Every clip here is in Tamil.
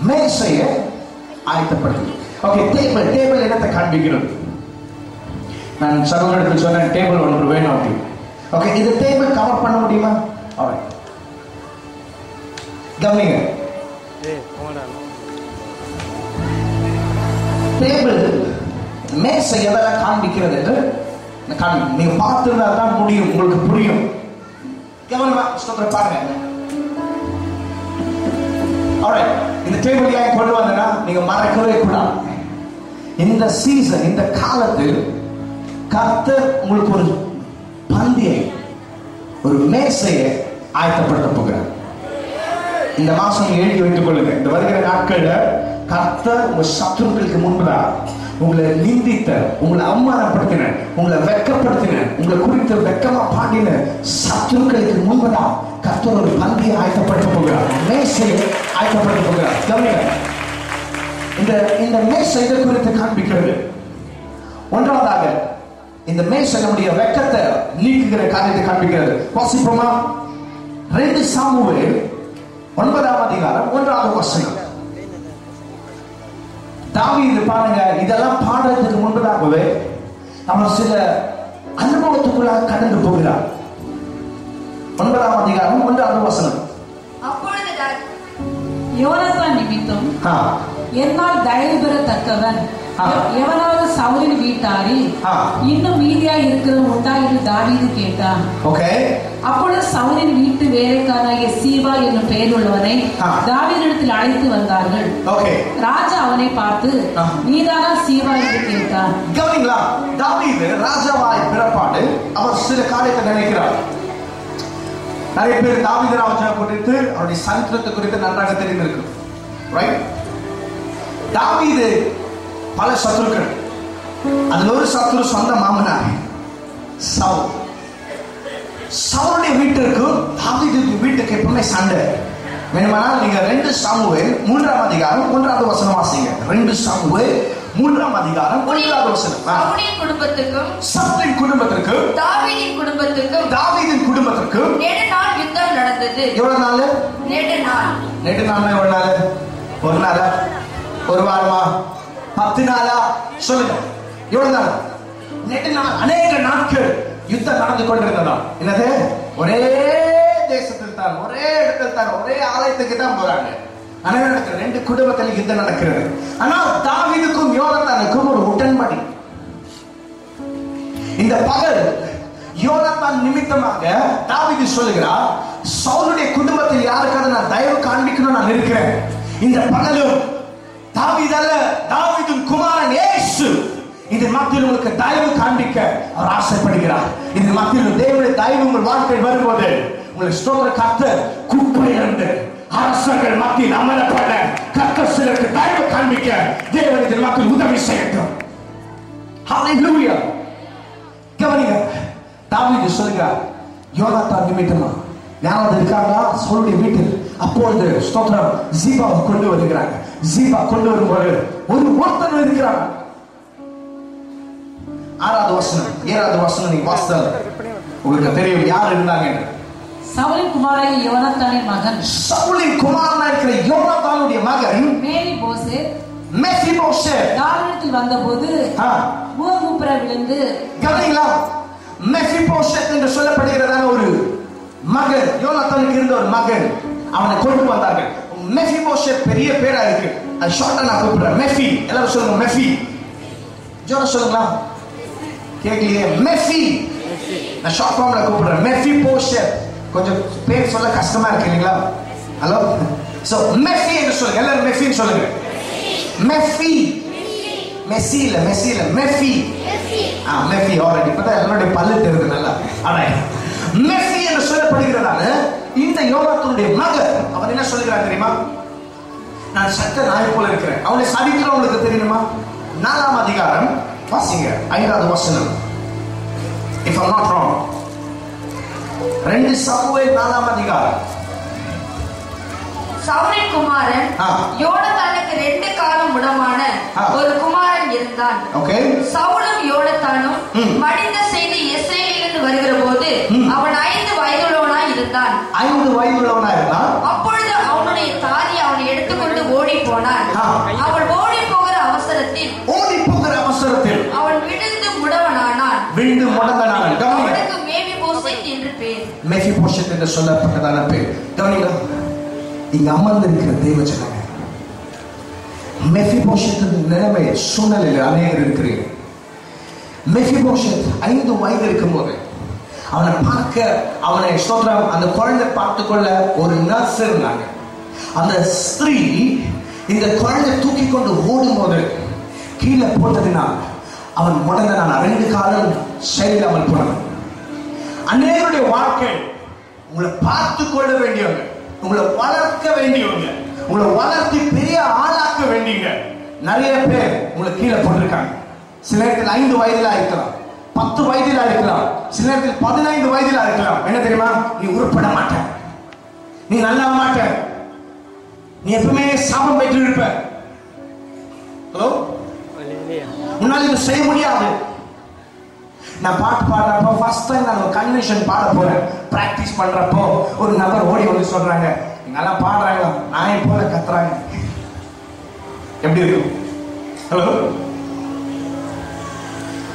மேசையை ஆயத்தப்படுத்து. Okay, table. டேபிள் என்னத்தை காண்பிக்கிறது? நான் சகோதரருக்கு சொன்னேன் டேபிள் ஒன்று வேணும் அப்படி. ஓகே, இது டேபிள் கவர் பண்ண முடியுமா? கவனிங்க, டேபிள் மேசை எதெல்லாம் காண்பிக்கிறது என்று நீங்க பார்த்துருந்தா தான் முடியும், உங்களுக்கு புரியும். கவனமா பாருங்க. இந்த டேபிள் ஏன் கொண்டு வந்தா நீங்க மறக்கவே கூடாது. இந்த சீசன், இந்த காலத்தில் கர்த்தர் உங்களுக்கு ஒரு பந்தியை, ஒரு மேசையை ஆயத்தப்படுத்த போகிறார். இந்த மாசம் எழுதி வைத்துக் கொள்ளுங்க. இந்த வருகிற நாட்கள்ல கர்த்தர் உங்க சத்துருக்களுக்கு முன்பதாக உங்களை நிந்தித்த, உங்களை அவமானப்படுத்தின, உங்களை வெட்கப்படுத்தின, உங்களை குறித்து வெட்கமா பாடின சத்துருக்களுக்கு முன்பதாக கர்த்தர் ஒரு பந்தியை ஆயத்தப்படுத்த போகிறார், மேசையை ஆயத்தப்படுத்த போகிறார். இந்த மேசை இதை குறித்து காண்பிக்கிறது. ஒன்றாவதாக இந்த மேசை நம்முடைய வெட்கத்தை நீக்குகிற காரியத்தை காண்பிக்கிறது. வாசிப்போமா? 2 சாமுவேல் 9ஆம் அதிகாரம் 1ஆவது வசனம். தாவீது பாருங்க, இதெல்லாம் பாடுறதுக்கு முன்பதாகவே அவர் சில அனுபவத்துக்குள்ளாக கடந்து போகிறார். 9ஆம் அதிகாரம் 1ஆவது வசனம். அப்பொழுது யோனத்தான் நிமித்தம் என்னால் தயவு பெறத்தக்கவன் எவனாவது சவுலின் வீட்டாரில் இன்னும் மீதியா இருக்கிறவன் உண்டா என்று தாவீது கேட்டான். அப்பொழுது சவுலின் வீட்டு வேலைக்காரனாகிய சீபா என்னும் பெயர் உள்ளவனை தாவீதிடத்தில் அழைத்து வந்தார்கள். ராஜா அவனை பார்த்து, நீதானா சீபா என்று கேட்டான். கவனிங்களா, தாவீது ராஜாவாய் பிறப்பாடு அவர் சில காரியத்தை நினைக்கிறார். நிறைய பேர் தாவீது ராஜா குறித்து, அவருடைய சரித்திரத்தை குறித்து நன்றாக தெரிந்திருக்கு. தாவீது பல சத்துருக்கள். அதுல ஒரு சத்துரு சொந்த மாமனார் சவுல். சவுலுடைய வீட்டிற்கு தாவீது வீட்டுக்கு எப்பவுமே சண்டை. வேணுமானால் நீங்க 2 சாமுவேல் 3ஆம் அதிகாரம் 1ஆவது வசனம் வாசிங்க. 2 சாமுவேல் 3ஆம் அதிகாரம் 1ஆவது வசனம். சவுலின் குடும்பத்துக்கும் சவுலின் குடும்பத்திற்கும் தாவீதின் குடும்பத்திற்கும் நெடுநாள் யுத்தம் நடந்தது. எவ்வளவு நாள்? நெடுநாள் எவ்வளவு நாள்? ஒரு நாளா? ஒரு வாரமா? 10 நாளா? சொல்லுங்க, எவ்வளவு நாள்? நெடுநாள், அநேக நாட்கள் யுத்தம் நடந்து கொண்டிருந்ததா? என்னது? ஒரே தேசத்தில் தான், ஒரே இடத்தில் தான், ஒரே ஆலயத்துக்கு தான் போறாங்க. அநேக இடத்துல 2 குடும்பத்தில் யுத்தம் நடக்கிறது. ஆனால் தாவீதுக்கும் யோனத்தானுக்கும் ஒரு உடன்படி. இந்த பகல் யோனத்தான் நிமித்தமாக தாவீது சொல்லுகிறார், சவுலுடைய குடும்பத்தில் யாருக்காவது நான் தயவு காண்பிக்கணும், நான் இருக்கிறேன். இந்த பகலும் தாவீதல்ல, தாவீதின் குமாரன் இயேசு இந்த மத்தியில் உங்களுக்கு தயவு காண்பிக்க அவர் ஆசைப்படுகிறார். இந்த மத்தியில் தேவனுடைய தயவு உங்கள் வாழ்க்கையில் வரும்போது உங்களுக்கு ஸ்தோத்திர கர்த்தர் குப்பையிலிருந்து அரசர்கள் மத்தியில் அமரப்பட கர்த்தர் சிலருக்கு தயவு காண்பிக்க தேவன் இந்த மக்கள் உதவி செய்யட்டும். ஹல்லேலூயா. கவனிங்க, தாவீது சொல்லுகிறார், யோனத்தான் நிமித்தமா யாராவது இருக்காங்களா சவுலுடைய வீட்டில்? அப்பொழுது ஸ்தோத்திரம் சீபாவை கொண்டு வருகிறாங்க. சீபா கொண்டு வரும்போது ஒருத்தர் இருக்கிறாங்க. 6ஆவது வசனம் 7ஆவது வசனம் நீங்க வாசித்தால் உங்களுக்கு தெரியும் யார் இருந்தாங்க. சவுலின் குமாரனாகிய யோனத்தானின் மகன், சவுலின் குமாரனாக இருக்கிற யோனத்தானுடைய மகன் மெபிபோசேத் தாவீதிடத்தில் வந்தபோது முகங்குப்புற விழுந்து. கவனிங்களா, மெபிபோசேத் என்று சொல்லப்படுகிறதான ஒரு மகன், யோனத்தானுக்கு இருந்த ஒரு மகன், அவனை கொண்டு வந்தார்கள். மெபிபோசேத் பெரிய பேரா இருக்கு, அது ஷார்ட்டா நான் கூப்பிடுறேன் மெஃபி. எல்லாரும் சொல்லுங்க மெஃபி. ஜோரா சொல்லுங்களா, கேட்கலையே? மெஃபி. நான் ஷார்ட் ஃபார்ம்ல கூப்பிடுறேன் மெபிபோசேத். கொஞ்சம் பேர் சொல்ல கஷ்டமா இருக்கு இல்லைங்களா? ஹலோ, சோ மெஃபி என்று சொல்லுங்க. எல்லாரும் மெஃபின்னு சொல்லுங்க. மெஃபி. மெஸ்ஸி இல்ல, மெஸ்ஸி இல்ல, மெஃபி. மெஃபி. ஆல்ரெடி இப்பதான் எல்லாருடைய பல்லு தெரியுது நல்லா. மெஃபி என்று சொல்லப்படுகிறதான இந்த யோனத்தானுடைய மகன், அவன் என்ன சொல்லுகிறான் தெரியுமா? நான் சட்ட நாய் போல இருக்கிறேன். அவனை சரித்திரம் தெரியுமா? 4ஆம் அதிகாரம் வாசிங்க, 5ஆவது வசனம். If I'm not wrong, 2 Samuel 4ஆம் அதிகாரம். சவுலின் குமாரன் யோனத்தானுக்கு 2 காலம் முடமான ஒரு குமாரன் இருந்தான். சவுலும் யோனத்தானும் மடிந்த செய்தி இஸ்ரேலிலிருந்து வருகிற போது அவன் 5 வயதுள்ளவனாய் இருந்தான். 5 வயதுள்ளவனாய் இருந்தான். அப்பொழுது அவனுடைய தாதி அவனை எடுத்துக்கொண்டு ஓடி என்று சொல்லப்பட்டதான பேர். கவனிங்க, இங்க அமர்ந்திருக்கிற தேவ ஜனங்க, மெஃபிபோஷேத்தின் நிலைமை சூழ்நிலையில் அநேகர் இருக்கிறீர்கள். மெஃபிபோஷேத் 5 வயது இருக்கும்போது அவனை பார்க்க, அவனை ஸ்தோத்திரம், அந்த குழந்தை பார்த்துக்கொள்ள ஒரு நர்ஸ் இருந்தாங்க. அந்த ஸ்திரீ இந்த குழந்தை தூக்கி கொண்டு ஓடும் போது கீழே போட்டதினால் அவன் முடங்கனான 2 காலம் சரியில்லாமல் போனவன். அநேகருடைய வாழ்க்கை உங்களை பார்த்து கொள்ள வேண்டியவங்க, உங்களை வளர்க்க வேண்டியவங்க, உங்களை வளர்த்தி பெரிய ஆளாக்க வேண்டியவங்க நிறைய பேர் உங்களை கீழே போட்டிருக்காங்க. சில நேரத்தில் 5 வயதில் இருக்கலாம், 10 வயதில் இருக்கலாம், சில நேரத்தில் 15 வயதில் இருக்கலாம். என்ன தெரியுமா? நீ உருப்பட மாட்ட, நீ நல்லா மாட்ட, நீ எப்பவுமே சாபம் பெற்று இருப்ப. ஹலோ, உன்னால இது செய்ய முடியாது. நான் பாட்டு பாடுறப்போ ஃபர்ஸ்ட் டைம் நான் ஒரு கன்வென்ஷன் பாட போறேன். பிராக்டிஸ் பண்றப்போ ஒரு நபர் ஓடி வந்து சொல்றாங்க, நல்லா பாடுறாங்களா, நான் போல கத்துறாங்க. எப்படி இருக்கும்? ஹலோ,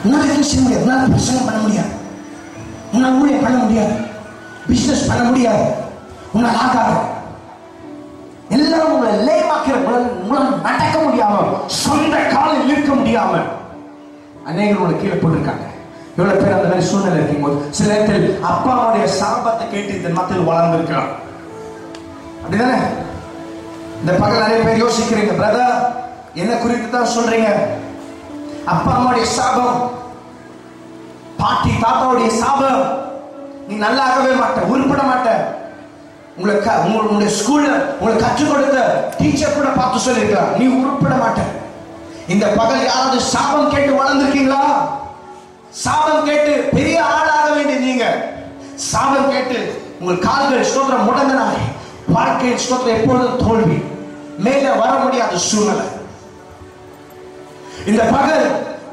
உன்னால எதுவும் செய்ய முடியாது, உன்னால பிரசங்கம் பண்ண முடியாது, உன்னால ஊழியம் பண்ண முடியாது, பிசினஸ் பண்ண முடியாது, உன்னால் ஆகாது. எல்லாரும் உங்களை லேமாக்கிற, உங்களால் நடக்க முடியாம, சொந்த காலில் இருக்க முடியாம அநேகர் உங்களை கீழே போட்டிருக்காங்க. எவ்வளவு பேர் அந்த மாதிரி சூழ்நிலை இருக்கும் போது சில நேரத்தில் அப்பாவுடைய சாபத்தை கேட்டு இந்த மக்கள் வளர்ந்திருக்கிறான். அப்படிதானே? இந்த பகல் நிறைய பேர் யோசிக்கிறீங்க, பிரதர் என்ன குறித்து தான் சொல்றீங்க? அப்பா அம்மாவுடைய சாபம், பாட்டி தாத்தாவுடைய சாபம், நீ நல்லாகவே மாட்ட, உருப்பட மாட்ட. உங்களுடைய ஸ்கூல்ல உங்களுக்கு கற்றுக் கொடுத்த டீச்சர் கூட பார்த்து சொல்லிருக்கார், நீ உருப்பட மாட்ட. இந்த பகல் யாராவது சாபம் கேட்டு வளர்ந்திருக்கீங்களா? சாபம் கேட்டு பெரிய ஆளாக வேண்டிய நீங்க, சாபம் கேட்டு உங்கள் கால்கள் ஸ்தோத்திரம் முடங்கனாய், வாழ்க்கையில் ஸ்தோத்திரம் எப்பொழுதும் தோல்வி, மேலே வர முடியாத சூழ்நிலை. இந்த பகல்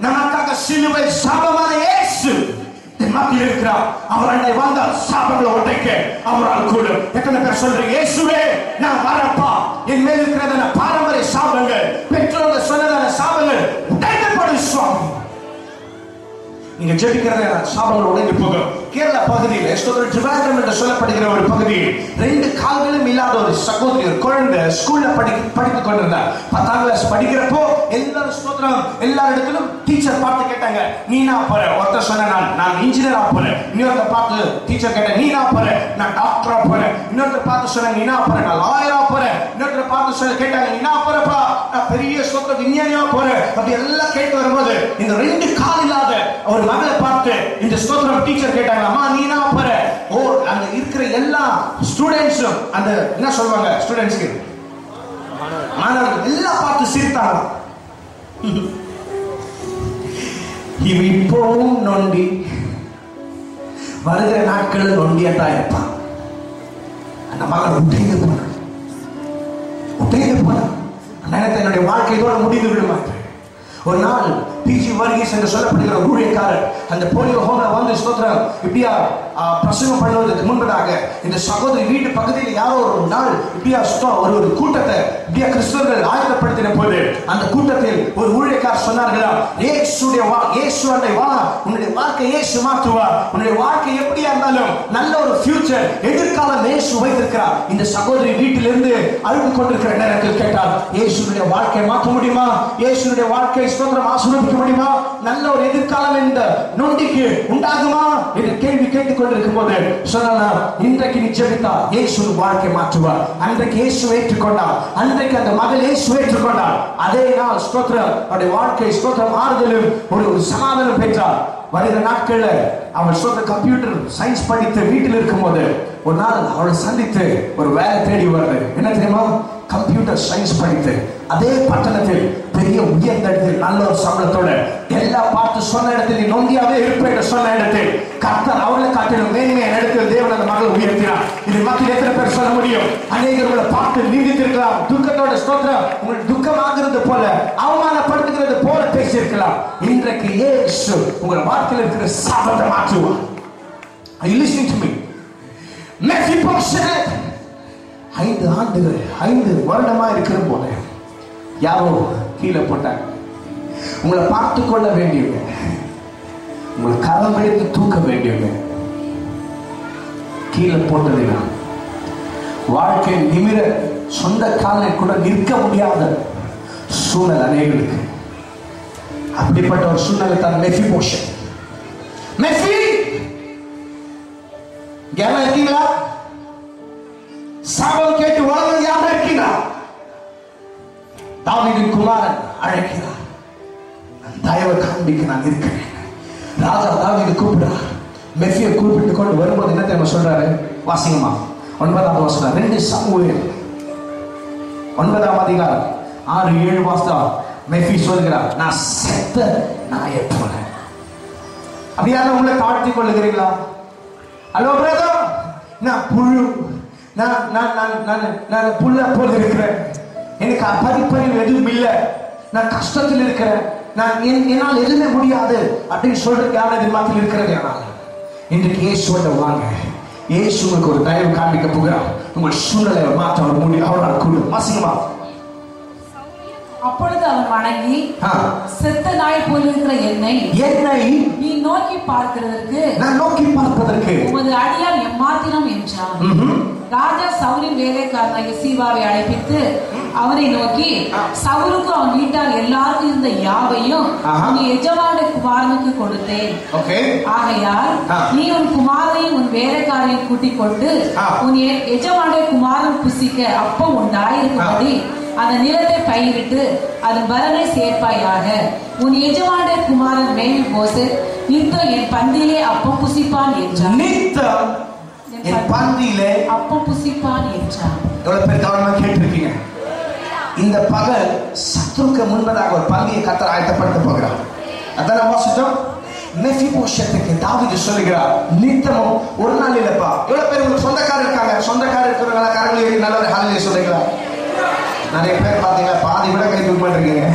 நமக்காக சிலுவை சாபமான இயேசு மத்தியில் இருக்கிறார். அவர் அண்டை வந்தால் சாபங்களை உடைக்க அவரால் கூடும். எத்தனை பேர் சொல்றீங்க, இயேசுவே நான் வரப்பா, என் மேல் இருக்கிறதான பாரம்பரிய சாபங்கள், பெற்றோர்கள் சொன்னதான சாபங்கள் உடைக்கப்படும் சுவாமி. நீங்க ஜெபிக்கிறத சாபங்கள் உடைந்து போகும். கேரளா பகுதியில் ட்ரிவாண்ட்ரம் என்று சொல்லப்படுகிற ஒரு பகுதியில் 2 கால்களும் இல்லாத ஒரு சகோதரி, ஒரு குழந்தை ஸ்கூல்ல படித்துக் கொண்டிருந்தார். 10ஆம் கிளாஸ் படிக்கிறப்போ எல்லாரும் ஸ்தோத்திரம், எல்லா இடத்திலும் டீச்சர் பார்த்து கேட்டாங்க, நீ நான் போற. ஒருத்தர் சொன்ன, நான் இன்ஜினியரா போறேன். இன்னொருத்தர் பார்த்து டீச்சர் கேட்டேன், நீ நான் போறேன், நான் டாக்டரா போறேன். இன்னொருத்தர் பார்த்து சொன்னாங்க, நீ நான் போறேன், நான் லாயரா போறேன். இன்னொருத்தர் பார்த்து சொல்ல கேட்டாங்க, நீ நான் போறப்பா, நான் பெரிய ஸ்தோத்திர விஞ்ஞானியா போறேன். அப்படி எல்லாம் கேட்டு வரும்போது இந்த 2 கால் இல்லாத ஒரு மகளை பார்த்து இந்த ஸ்தோத்திரம் டீச்சர் கேட்டாங்க, அம்மா நீ நான் போற. ஓ, அங்க இருக்கிற எல்லா ஸ்டூடெண்ட்ஸும், அந்த என்ன சொல்வாங்க ஸ்டூடெண்ட்ஸ்க்கு, மாணவர்கள் எல்லாம் பார்த்து சிரித்தாங்க. இப்போவும் நொண்டி, வருகிற நாட்கள் நொண்டியத்தான் இருப்பான். அந்த மகள் உடைந்து போனான், உடைந்து போனான். நேரத்தை என்னுடைய வாழ்க்கையோட முடிந்து விடுமா. ஒரு நாள் பிஜி வர்கீஸ் என்று சொல்லப்படுகிற ஊழியக்காரர் அந்த போலியோ ஹோம்ல வந்து ஸ்தோத்திரம் இப்படியா பிரசங்கம் பண்ணுவதற்கு முன்பதாக இந்த சகோதரி வீட்டு பகுதியில் யாரோ ஒரு நாள் இப்படியா ஒரு கூட்டத்தை இப்படியா கிறிஸ்தவர்கள் ஆயத்தப்படுத்தின போது அந்த கூட்டத்தில் ஒரு ஊழியக்காரர் சொன்னார்களா, இயேசு அண்டை வா, உன்னுடைய வாழ்க்கை இயேசு மாற்றுவா, உன்னுடைய வாழ்க்கை எப்படியா இருந்தாலும் நல்ல ஒரு ஃபியூச்சர், எதிர்காலம் இயேசு வைத்திருக்கிறார். இந்த சகோதரி வீட்டிலிருந்து அழுது கொண்டிருக்கிற நேரத்தில் கேட்டால், இயேசுடைய வாழ்க்கை மாற்ற முடியுமா? இயேசுடைய வாழ்க்கை ஸ்தோத்திரம் ஆசீர்வதிக்க முடியுமா? நல்ல ஒரு எதிர்காலம் இந்த நொண்டிக்கு உண்டாகுமா என்று கேள்வி கேட்டுக் கொண்டிருக்கும் போது சொல்லலாம், இன்றைக்கு நீ ஜெபித்தா இயேசு வாழ்க்கை மாற்றுவார். அன்றைக்கு இயேசு ஏற்றுக்கொண்டார், அன்றைக்கு அந்த மகள் இயேசு ஏற்றுக்கொண்டார். அதே நாள் ஸ்தோத்திரம் அவருடைய வாழ்க்கை ஸ்தோத்திரம் ஆறுதலும் ஒரு சமாதானம் பெற்றார். வருகிற நாட்கள்ல அவள் சொல்ற கம்ப்யூட்டர் சயின்ஸ் படித்து வீட்டில் இருக்கும் போது ஒரு நாள் அவளை சந்தித்து ஒரு வேலை தேடி வருது. என்ன தெரியுமா? கம்ப்யூட்டர் சயின்ஸ் படித்து அதே பட்டணத்தில் பெரிய உயர்ந்த இடத்தில் நல்ல ஒரு சம்பளத்தோட எல்லா பார்த்து சொன்ன இடத்தில் நீ நொண்டியாவே இருப்பேன் சொன்ன இடத்தில் கர்த்தர் அவர்களை காட்டிலும் மேன்மையை இடத்தில் தேவன் அந்த மகள் உயர்த்தினார். இது மக்கள் எத்தனை பேர் சொல்ல முடியும்? அநேகர்களை பார்த்து நிந்தித்திருக்கலாம், துக்கத்தோட ஸ்தோத்திரம் உங்களுக்கு துக்கமாகிறது போல, அவமானப்படுத்துகிறது போல பேசியிருக்கலாம். இன்றைக்கு இயேசு உங்கள் வாழ்க்கையில் இருக்கிற சாபத்தை மாற்றுவார். Are you listening to me? மெஃபிபோஷேத் 5 ஆண்டுகள் 5 வருடமா இருக்கிற போது யாரோ கீழே போட்டாங்க. உங்களை பார்த்து கொள்ள வேண்டியவங்க, உங்களை கரம் எடுத்து தூக்க வேண்டியவங்க கீழே போட்டதில்லை. வாழ்க்கை நிமிர சொந்த காலில் கூட நிற்க முடியாத சூழ்நிலை அநேகருக்கு. அப்படிப்பட்ட ஒரு சூழ்நிலை தான் மெஃபிபோஷெத். மெஃபி யாரா இருக்கீங்களா? சாபம் கேட்டு வளர்ந்து யாரா இருக்கீங்களா? தாவீதின் குமாரன் அழைக்கிறார். தயவு காண்பிக்க நான் இருக்கிறேன். ராஜா தாவீது கூப்பிடுறார். மெஃபியை கூப்பிட்டு கொண்டு வரும்போது என்ன தெரியுமா சொல்றாரு? வாசிங்கம்மா 9ஆம் வசனம் 2 சாமுவேல் 9ஆம் அதிகாரம் 6-7 வாசா. மெஃபி சொல்கிறார், நான் செத்த நாயை போல. அப்படியான உங்களை தாழ்த்தி கொள்ளுகிறீங்களா? ஹலோ பிரதர், நான் புழு, நான் புல்ல போல இருக்கிறேன். எனக்கு படிப்பறிவு எதுவும் இல்லை. நான் கஷ்டத்தில் இருக்கிறேன். நான் என்னால் எதுவுமே முடியாது அப்படின்னு சொல்றதுக்கு யாரும் இது மாதிரி இருக்கிறது. ஆனால் இன்றைக்கு இயேசுவோட வாங்க. இயேசு உங்களுக்கு ஒரு தயவு காண்பிக்க போகிறார். உங்கள் சூழ்நிலையை மாற்ற முடியும். அவரால் கூட வாசிங்கமா. அப்பொழுது அவன் வணங்கி, செத்த நாய் போல் இருக்கிற என்னை நீ நோக்கி பார்க்கிறதற்கு நான் நோக்கி பார்ப்பதற்கு உமது அடியான் எம்மாத்திரம் என்றான். ராஜா சவுலின் வேலைக்காரனாகிய சீபாவை அழைப்பித்து அவனை நோக்கி, சவுலுக்கு அவன் வீட்டார் எல்லாருக்கும் இருந்த யாவையும் நீ எஜமான குமாரனுக்கு கொடுத்தேன். ஆகையால் நீ உன் குமாரையும் உன் வேலைக்காரையும் கூட்டிக் கொண்டு உன் எஜமான குமாரன் புசிக்க அப்பம் உண்டாயிருக்கும்படி அந்த நிலத்தை பயிரிட்டு அதன் பலனை சேர்ப்பாயாக. உன் எஜமான குமாரன் மேல்போசேத் நித்தம் என் பந்தியிலே அப்பம் புசிப்பான் என்றான். நித்தம் என் பந்தியிலே அப்பம் புசிப்பான் என்றான். எவ்வளவு பேர் கவனமா கேட்டிருக்கீங்க? இந்த பகல் சத்துருக்கு முன்பதாக ஒரு பந்தியை கர்த்தர் ஆயத்தப்படுத்த போகிறார். அதான் வாசித்தோம். மெஃபிபோஷெத்துக்கு தாவீது சொல்லுகிறார், நித்தமும் ஒரு நாள் இல்லப்பா. எவ்வளவு பேர் உங்களுக்கு சொந்தக்காரர் இருக்காங்க? சொந்தக்காரர் இருக்கிறவங்களா? கரங்களை நல்ல ஹல்லேலூயா சொல்றீங்களா? நிறைய பேர் பாத்தீங்களா, பாதி கூட கை தூக்க மாட்டீங்க.